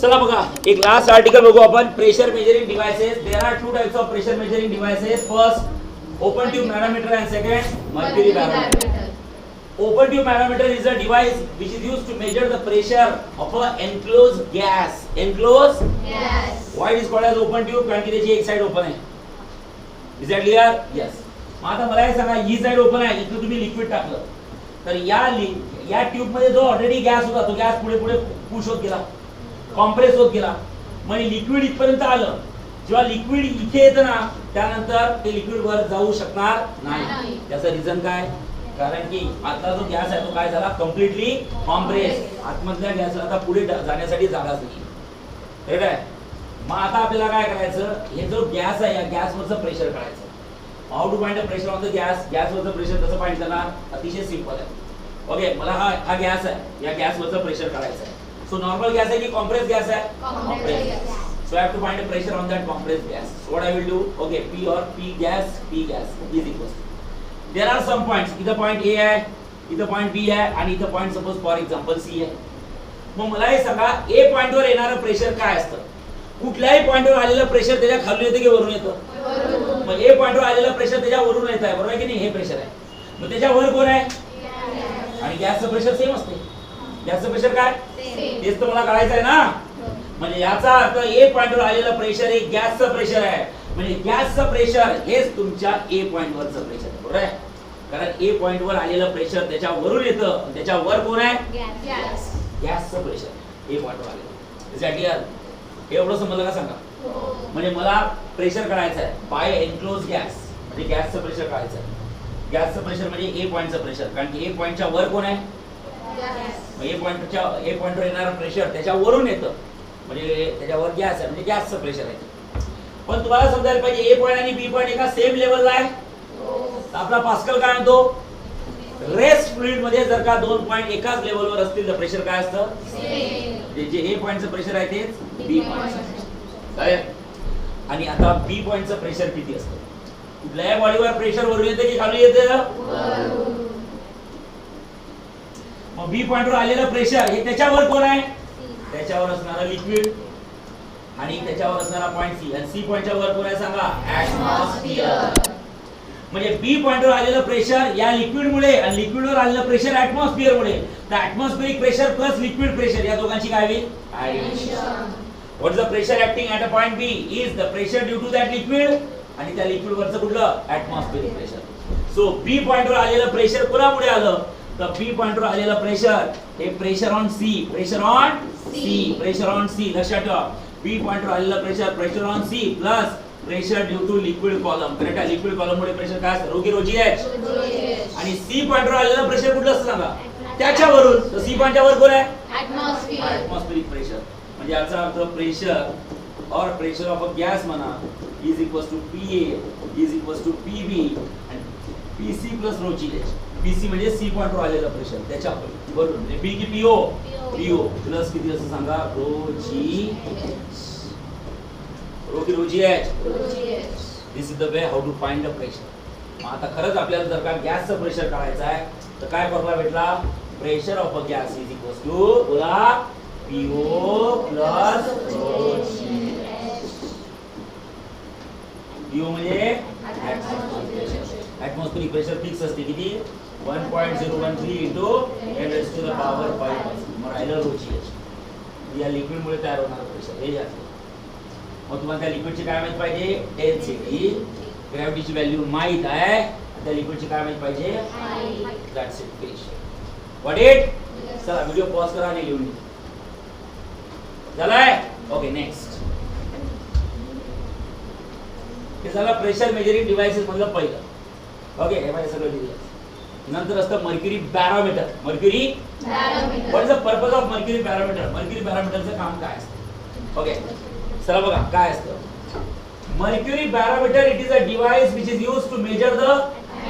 चला बघा एक लास्ट आर्टिकल बघू आपण. Pressure measuring devices. There are 2 types of pressure measuring devices. First open tube manometer and second mercury barometer. Open tube manometer is a device which is used to measure the pressure of a enclosed gas. Enclosed gas. Why it is called as open tube? कारण की त्याची एक side open आहे. Is that clear? Yes. मग आता मला हे सांगा, ही साइड ओपन आहे, इथे तुम्ही लिक्विड टाकलं तर या ट्यूब मध्ये जो ऑलरेडी गॅस होता तो गॅस पुढे पुढे पुश होत गेला, कॉम्प्रेस होत गेला. मग लिक्विड इथपर्यंत आलं. जेव्हा लिक्विड इथे येतं ना त्यानंतर ते लिक्विड वर जाऊ शकणार नाही. त्याचं रिझन काय? कारण की आता जो गॅस आहे तो काय झाला, कम्प्लिटली कॉम्प्रेस. आतमधल्या गॅसला आता पुढे जाण्यासाठी जागाच नाही. ठीक आहे. मग आता आपल्याला काय करायचं, हे जो गॅस आहे या गॅसवरचं प्रेशर काढायचं. How to find the pressure on the gas. गॅसवरचं प्रेशर कसं फाइंड करणार? अतिशय सिंपल आहे. ओके, मला हा गॅस आहे, या गॅसवरचं प्रेशर काढायचं आहे. सो नॉर्मल गॅस आहे की कॉम्प्रेस गॅस आहे? Compress gas. So I have to find a pressure on that compressed gas. So what I will do? Okay, P or P gas is equals to. There are some points. इथं point A आहे, इथं point B आहे आणि इथं point suppose for example C आहे. मग मला हे सांगा, A पॉइंट वर येणारं प्रेशर काय असतं? कुठल्याही पॉइंट वर आलेलं प्रेशर त्याच्या खाली येतं की वरून येतं? वरून. मग A पॉइंट वर आलेलं प्रेशर त्याच्या वरून येत आहे, बरोबर आहे की नाही? हे प्रेशर आहे. मग त्याच्या वर कोण आहे? आणि गॅसचं प्रेशर सेम असते. गॅसचं प्रेशर काय? तेच तर मला काढायचं आहे ना. म्हणजे याचा अर्थ ए पॉइंटवर आलेलं प्रेशर हे गॅसचं प्रेशर आहे. म्हणजे गॅसचं प्रेशर हेच तुमच्या ए पॉइंट वरचं प्रेशर आहे, बरोबर आहे? कारण ए पॉइंट वर आलेलं प्रेशर त्याच्यावरून येतं, त्याच्यावर कोण आहे? गॅस. गॅसचं प्रेशर ए पॉइंट वर आलेलं. एक्झॅक्टली यार, हे एवढं समजलं का सांगा? म्हणजे मला प्रेशर काढायचं आहे बाय एनक्लोज गॅस. म्हणजे गॅसचं प्रेशर काढायचं आहे. गॅसचं प्रेशर म्हणजे ए पॉइंटचं प्रेशर, कारण की ए पॉइंटच्या वर कोण आहे? गॅस. ए पॉइंटवर येणारं प्रेशर त्याच्यावरून येतं, म्हणजे त्याच्यावर गॅस आहे, म्हणजे गॅसचं प्रेशर आहे. पण तुम्हाला समजायला पाहिजे ए पॉइंट आणि बी पॉइंट एका सेम लेवलला आहे. तर आपला पास्कल काय म्हणतो? रेस्ट फ्लुइड मध्ये जर का दोन पॉइंट एकाच लेवलवर असतील तर प्रेशर काय असतं? सेम. जे ए पॉइंटचं प्रेशर आहे तेच बी पॉइंटचं. काय? आणि आता बी पॉइंटचं प्रेशर किती असतं? कुठल्याही बॉडीवर प्रेशर वरून येते की खाली येते? मग बी पॉइंटवर आलेलं प्रेशर हे त्याच्यावर कोण आहे? त्याच्यावर असणारा लिक्विड आणि त्याच्यावर असणारा पॉइंट सी. आणि सी पॉइंटच्या वर कोण आहे सांगा? ऍटमॉस्फियर. म्हणजे बी पॉइंटवर आलेलं प्रेशर या लिक्विड मुळे आणि लिक्विडवर आलेलं प्रेशर ऍटमॉस्फियर मुळे. तर atmospheric pressure plus liquid pressure या दोघांची काय होईल? Addition. What is the pressure acting at a point B is the pressure due to that liquid आणि त्या लिक्विड वरचं कुठलं? ऍटमॉस्फियरिक प्रेशर. सो बी पॉइंटवर आलेलं प्रेशर कोणामुळे आलं? तर बी पॉइंटवर आलेलं प्रेशर हे pressure on C. Pressure on C. Pressure on C लक्षात ठेवा. बी पॉइंटवर आलेलं pressure on C plus pressure due to liquid column. Correct आहे. लिक्विड कॉलम मुळे प्रेशर काय असतं? रोजी एच. आणि सी पॉइंटवर आलेलं प्रेशर कुठलं असतं सांगा? त्याच्यावरून. तर सी पॉइंटच्या वर कोण आहे? ऍटमॉस्फियर. Atmospheric pressure. म्हणजे याचा अर्थ प्रेशर और प्रेशर ऑफ अ गॅस म्हणा is equals to PA is equals to PB आणि PC plus rho g H. PC म्हणजे सी पॉइंटवर आलेलं प्रेशर त्याच्यावर बरोबर. म्हणजे बी की पीओ? पीओ प्लस किती असं सांगा? Rho g H. This is the way how to find the pressure. मग आता खरंच आपल्याला जर का गॅसचं प्रेशर काढायचं आहे तर काय फॉर्म्युला भेटला? Pressure of a gas is equals to बोला PO plus rho g H. PO म्हणजे ऍटमॉस्फियरिक प्रेशर फिक्स असते किती? 1.013 into 10 raised to the power 5. मग राहिलं रोजी एच. या लिक्विड मुळे तयार होणारं प्रेशर हे जास्त. मग तुम्हाला त्या लिक्विडची काय माहित पाहिजे? डेन्सिटी. ग्रॅव्हिटीची व्हॅल्यू माहित आहे, त्या लिक्विडची काय माहित पाहिजे? That's it. Pressure. What it? चला व्हिडिओ पॉज करा आणि लिहून घ्या. झालाय? Okay next. हे झालं प्रेशर मेजरिंग डिव्हाइसेस मधलं पहिलं. ओके हे माझे सगळं लिहिलं. नंतर असतं mercury barometer. Mercury barometer. What is the purpose of mercury barometer? Mercury बॅरोमीटरचं काम काय असतं? ओके चला बघा काय असतं. Mercury barometer it is a device which is used to measure the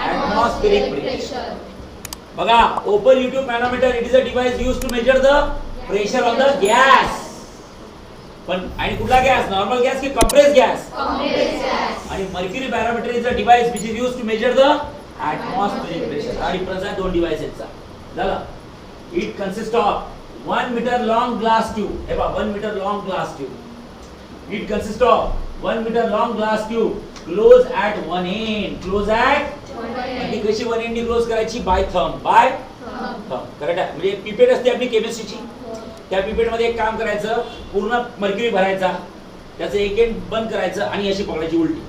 atmospheric pressure. बघा open YouTube manometer it is a device used to measure the pressure on the gas. पण आणि कुठला गॅस? नॉर्मल गॅस की compress gas? Compress gas. आणि mercury barometer is a device which is used to measure the atmospheric pressure. हा difference आहे दोन डिव्हाइसेसचा. झालं. It consist of 1 meter long glass tube. हे बघा 1 meter long glass tube. It consists of 1 meter long glass tube close at one end. Close at ती कशी one end close करायची by thumb. By thumb. Correct आहे. म्हणजे pipette असते आपली केमिस्ट्रीची. त्या पिपेट मध्ये एक काम करायचं, पूर्ण मर्क्युरी भरायचा, त्याचं एक एंड बंद करायचं आणि अशी पकडायची उलटी.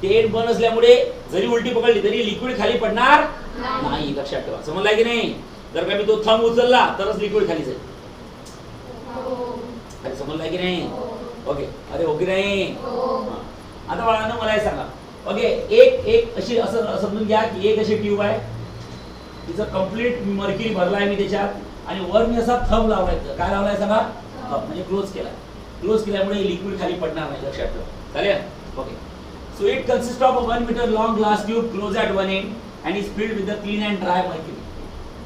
ते एंड बंद असल्यामुळे जरी उलटी पकडली तरी लिक्विड खाली पडणार नाही. लक्षात ठेवा. समजलं की नाही? जर का मी तो थंब उचलला तरच लिक्विड खाली जाईल. अरे समजलं की नाही? ओके. अरे ओके नाही? आता बाळांनो मला हे सांगा. ओके, एक अशी असं समजून घ्या की एक अशी ट्यूब आहे, तिचं कंप्लीट मर्क्युरी भरला आहे मी त्याच्यात आणि वर मी असा थंब लावलाय. काय लावलाय सांगा? थंब. म्हणजे क्लोज केला. क्लोज केल्यामुळे लिक्विड खाली पडणार नाही. लक्षात ठेवा. चालेल? Okay. So it consists of a 1 meter long glass tube closed at one end and is filled with the clean and dry mercury.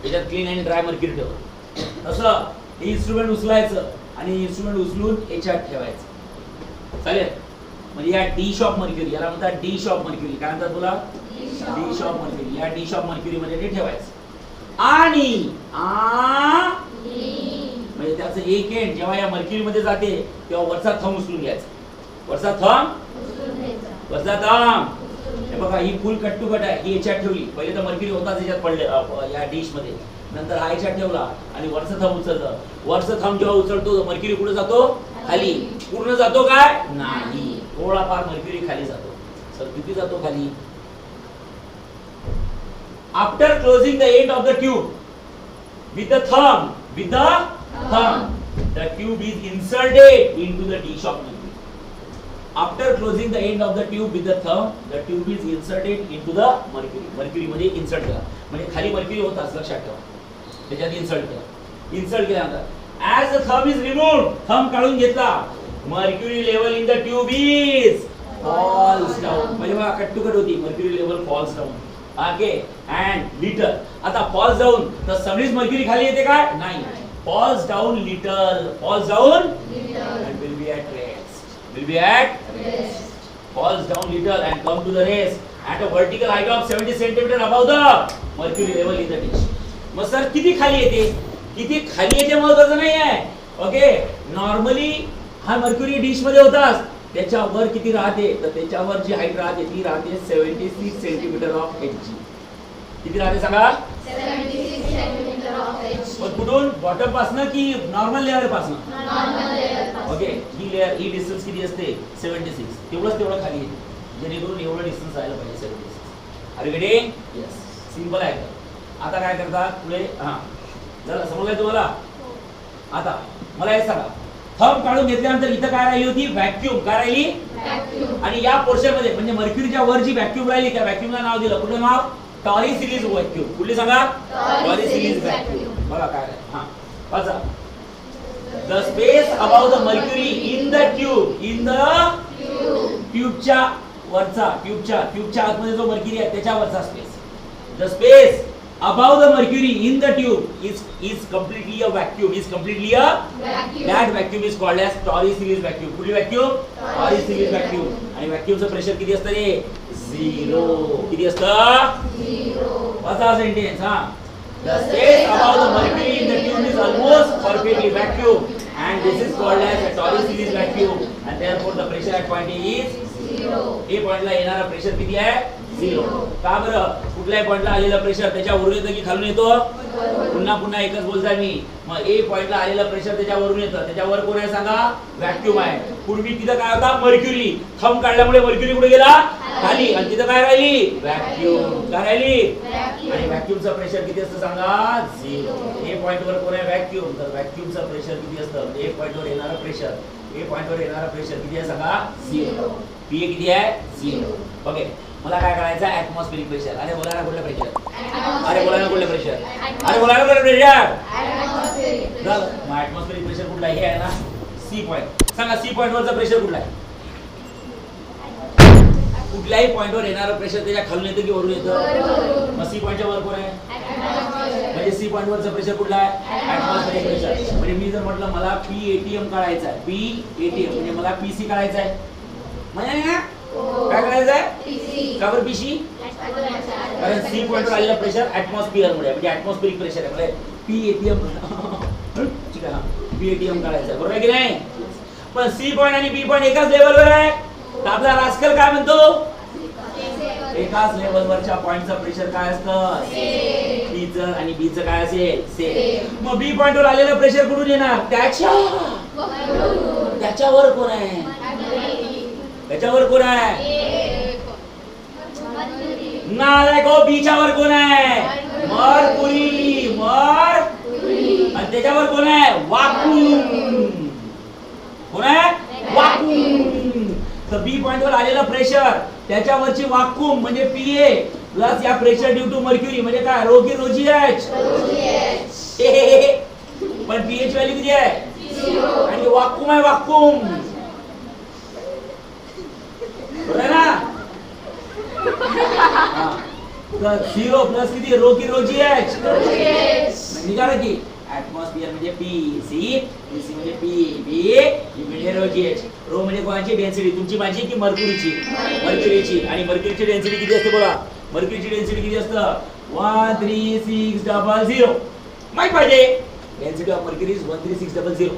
त्याच्यात क्लीन आणि ड्राय मर्क्युरी ठेवा. तसं हे इन्स्ट्रुमेंट उचलायचं आणि इन्स्ट्रुमेंट उचलून याच्यात ठेवायचं. चालेल? म्हणजे या डिश ऑफ मर्क्युरी, याला म्हणतात डिश ऑफ मर्क्युरी. काय म्हणतात तुला? Dish of mercury. या डिश ऑफ मर्क्युरी मध्ये ते ठेवायचं आणि म्हणजे त्याचं एक एंड जेव्हा या मर्क्युरी मध्ये जाते तेव्हा वरचा थंब उचलून घ्यायचा. वरचा थंब. हे बघा ही फुल कट टू कट आहे. ही याच्यात ठेवली. पहिले तर मर्क्युरी होताच याच्यात पडले या डिश मध्ये. नंतर हा याच्यात ठेवला आणि वरचा थंब उचललं. वरचा थंब जेव्हा उचलतो मर्क्युरी कुठे जातो? खाली. पूर्ण जातो काय? नाही. थोडाफार मर्क्युरी खाली जातो. सर किती जातो खाली? After closing the end of the tube with the thumb, the tube is inserted into the dish of mercury. After closing the end of the tube with the thumb, the tube is inserted into the mercury. Mercury मध्ये insert करा. म्हणजे खाली mercury होताच. लक्षात ठेवा. त्याच्यात insert करा. Insert केल्यानंतर as the thumb is removed, thumb काढून घेतला, mercury level in the tube is falls down. म्हणजे बघा कट टू कट होती. mercury level falls down. Okay. and little. आता falls down तर सगळीच मर्क्युरी खाली येते काय? नाही. falls down little. falls down and will be at rest. Will be at rest. Falls down little and come to the rest at a vertical height of 70 centimeter above the mercury level in the dish. मग sir किती खाली येते? किती खाली येते महत्त्वाचं नाही आहे. ओके. नॉर्मली हा मर्क्युरी डिश मध्ये होताच. त्याच्यावर किती राहते? तर त्याच्यावर जी हाईट राहते ती राहते 76 सेंटीमीटर ऑफ एच. किती राहते सांगा? 76 सेंटीमीटर ऑफ एच. पण कुठून? बॉटम पासनं की नॉर्मल लेअर पासनं? Normal layer. ओके. ही लेअर, ही डिस्टन्स किती असते? 76. तेवढं खाली येते. जेणेकरून एवढं डिस्टन्स राहायला पाहिजे 76. Are you getting? Yes. Simple आहे. आता काय करतात पुढे? हां झालं. समजलंय तुम्हाला? आता मला हे सांगा, थंब काढून घेतल्यानंतर इथं काय राहिली होती? व्हॅक्यूम. काय राहिली? व्हॅक्यूम. आणि या पोर्शन मध्ये म्हणजे मर्क्युरीच्या वर जी व्हॅक्यूम राहिली त्या व्हॅक्यूमला नाव दिलं. कुठलं नाव? टॉरिसिलिस व्हॅक्यूम. कुठली सांगा? टॉरिसिलिस व्हॅक्यूम. बघा काय आहे. हां वाचा. The space above the mercury in the ट्यूबच्या वरचा, ट्यूबच्या आतमध्ये जो मर्क्युरी आहे त्याच्यावरचा space. The space above the mercury in the tube is completely a vacuum. That vacuum is called as torricellis vacuum. कुठली vacuum? Torricellis vacuum. आणि व्हॅक्यूमचं pressure किती असतं रे? 0. किती असतं? 0. वाचा सेंटेन्स. हां. The space above the mercury in the tube is almost perfectly vacuum and this is called as a torricellis vacuum and therefore the pressure at point A is 0. A पॉइंटला येणारा pressure किती आहे? 0. का बरं? कुठल्याही पॉइंटला आलेला प्रेशर त्याच्यावरून येतं की खालून येतो? पुन्हा एकच बोलताय मी. मग ए पॉइंटला आलेला प्रेशर त्याच्यावरून येतं. त्याच्यावर कोण आहे सांगा? व्हॅक्यूम आहे. पूर्वी तिथं काय होता? मर्क्युरी. थंब काढल्यामुळे मर्क्युरी कुठे गेला? खाली. आणि तिथं काय राहिली? व्हॅक्यूम. काय राहिली? आणि व्हॅक्यूमचं प्रेशर किती असतं सांगा? 0. ए पॉइंटवर कोण आहे? व्हॅक्यूम. तर व्हॅक्यूमचं प्रेशर किती असतं? ए पॉइंटवर येणारं प्रेशर, ए पॉइंटवर येणारं प्रेशर किती आहे सांगा? 0. पीए किती आहे? 0. ओके. मला काय करायचं? Atmospheric pressure. अरे बोला ना कुठलं प्रेशर? अरे बोला ना कुठलं प्रेशर? अरे बोला ना कुठलं प्रेशर? झालं. मग ऍटमॉस्फेरिक प्रेशर कुठला आहे? हे आहे ना सी पॉइंट. सांगा सी पॉइंट वरचा प्रेशर कुठला आहे? कुठल्याही पॉइंटवर येणारं प्रेशर त्याच्या खालून येतं की वरून येतं? मग सी पॉइंटच्या वर कोण आहे? म्हणजे सी पॉइंट वरचा प्रेशर कुठला आहे? Atmospheric pressure. म्हणजे मी जर म्हटलं मला PATM काढायचा आहे, PATM म्हणजे मला PC काढायचा आहे. म्हणजे काय करायचं आहे? का बरं PC? कारण सी पॉइंटवर आलेला प्रेशर ऍटमॉस्फिअर मुळे म्हणजे ऍटमॉस्फेरिक प्रेशर आहे. म्हणजे PATM पीएटीएम काढायचा, बरोबर आहे की नाही? पण सी पॉइंट आणि बी पॉइंट एकाच लेवलवर आहे, तर आपला रास्कल काय म्हणतो? एकाच लेवलवरच्या पॉइंटचं प्रेशर काय असतं? बीचं आणि बीचं काय असेल? सेम. मग बी पॉइंटवर आलेलं प्रेशर कुठून येणार? त्याच्यावर कोण आहे? त्याच्यावर कोण आहे? नालायक हो, बीच्या वर कोण आहे? मरकुरी. आणि त्याच्यावर कोण आहे? वाकूम. कोण आहे? वाकूम. तर बी पॉइंट वर आलेलं प्रेशर, त्याच्यावरची वाकूम म्हणजे पीए प्लस या प्रेशर ड्यू टू मर्क्युरी म्हणजे काय? रो की रोजी एच. पण पीएच व्हॅल्यू किती आहे? आणि वाकूम आहे, वाकूम, बरोबर ना? तर 0 प्लस किती? रो की रोजी एच. निघालं की ऍटमॉस्फियर म्हणजे पी, सी, सी म्हणजे पी, बी म्हणजे रोजी एच. रो म्हणजे कोणाची? डेन्सिटी, तुमची माझी की मर्क्युरीची? मर्क्युरीची. आणि मर्क्युरीची डेन्सिटी किती असते बोला? मर्क्युरीची डेन्सिटी किती असतं? 13600. माहित पाहिजे, density of mercury is 13600.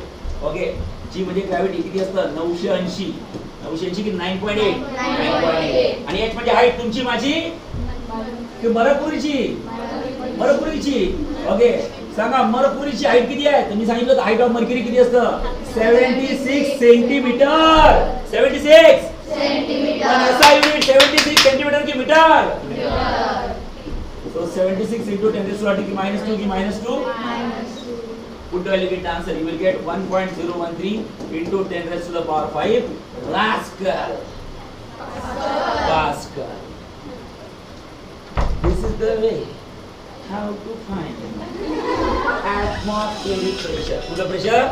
Okay. G म्हणजे ग्रॅव्हिटी किती असतं? 980. 980 की 9.8. 9.8. आणि एच म्हणजे हाईट, तुमची माझी की मर्क्युरीची? मर्क्युरीची. ओके. सांगा मर्क्युरीची हाईट किती आहे? तुम्ही सांगितलं हाईट ऑफ मर्क्युरी किती असतं? 76 सेंटीमीटर. 76 सेंटीमीटर. आणि असा युनिट 76 सेंटीमीटर की मीटर? सो 76 into 10⁻² की -2 की -2. Put the value, get the answer. You will get 1.013 into 10⁵ Pascal. Pascal. This is the way how to find atmospheric pressure. What's the pressure?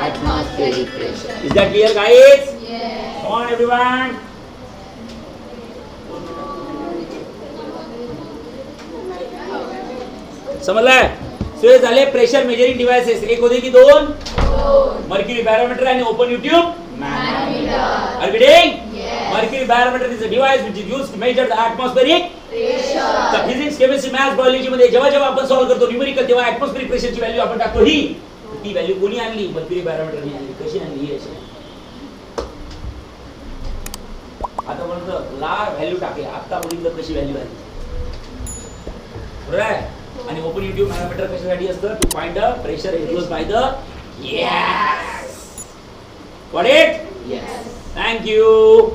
Atmospheric pressure. Is that clear, guys? Yes. Come on, everyone. समजलंय? So हे झाले pressure measuring devices. एक होते की दोन? Mercury barometer आणि open tube manometer. Are we reading? Yes. Mercury barometer is a device which is used to measure the atmospheric pressure. तर physics, chemistry, maths, biology मध्ये जेव्हा जेव्हा आपण सॉल्व्ह करतो न्यूमेरिकल, तेव्हा ऍटमॉस्फेरिक प्रेशरची व्हॅल्यू आपण टाकतो. ती व्हॅल्यू कोणी आणली? मर्क्युरी बॅरोमीटरने आणली. कशी आणली? अशी. आता म्हणतो ला व्हॅल्यू टाकली, आता बघितलं कशी व्हॅल्यू आली, बरोबर आहे? आणि ओपन ट्यूब मॅनोमीटर कशासाठी असतं? To find the pressure enclosed by the. Yes, got it? Yes. Thank you.